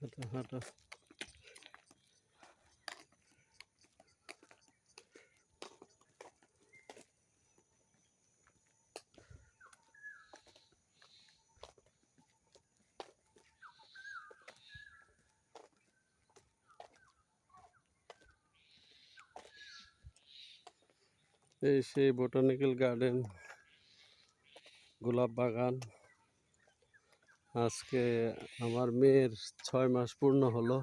হাঁটো হাঁটো। এই সেই বোটানিক্যাল গার্ডেন, গোলাপ বাগান। আজকে আমার মেয়ের 6 মাস পূর্ণ হলো।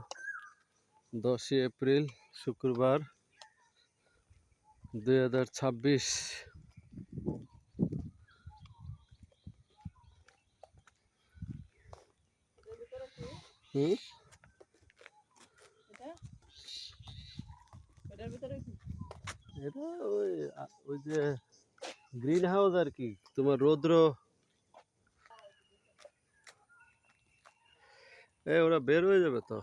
10ই এপ্রিল শুক্রবার 2026। এটা ওই যে গ্রিন হাউস আর কি, তোমার রৌদ্র। ওরা বের হয়ে যাবে তো।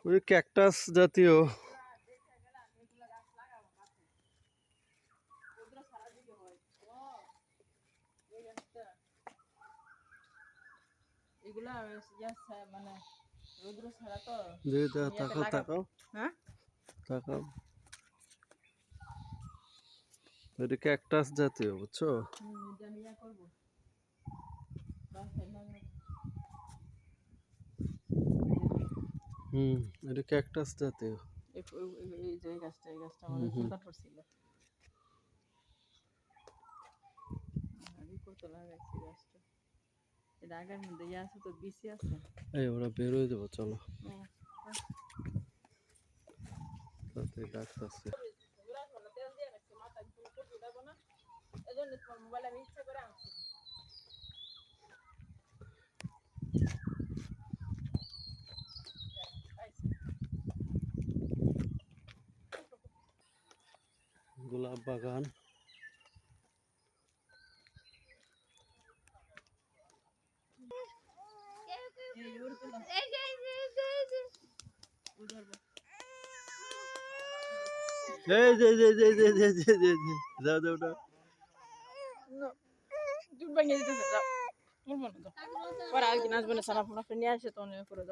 ওই ক্যাকটাস জাতীয়। এগুলা মানে রৌদ্র ছাড়া তো। তাকাও তাকাও। হ্যাঁ, তাকাও। এটা ক্যাকটাস জাতীয়, বুঝছো? করবো। এটা ক্যাকটাস জাতীয়। এই যে এই গাছটা আমাদের চিন্তা করছিল। আমি কত লাগাইছি গাছটা। এই ডাগার মধ্যে ইয়ে আছে তো, বিসি আছে। ওরা বের হয়ে যাবো, চলো। তাতে ডাকতেছে। গোলাপ বাগান। যাও যাও যাও। পরে আর কি নাচবে না, সারা ফোনা নিয়ে আসে তো অনেক করে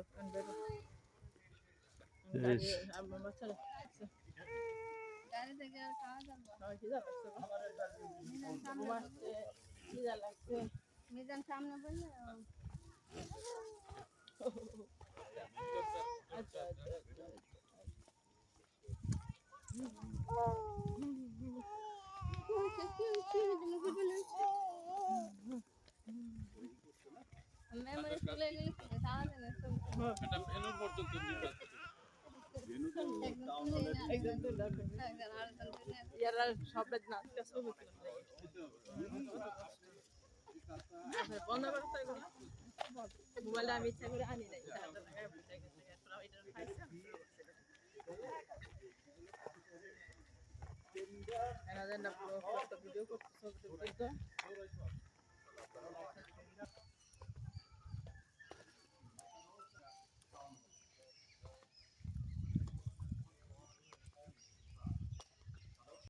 মিজান সামনে বললে মেমোরি চলে গেলে তাহলে না এটা মেনু পর্যন্ত দিতে ইয়ারা সব নাচতে ছবি বন্ধ করতে মোবাইলে আমি ইচ্ছা করে আনি নাই ভিডিও করতে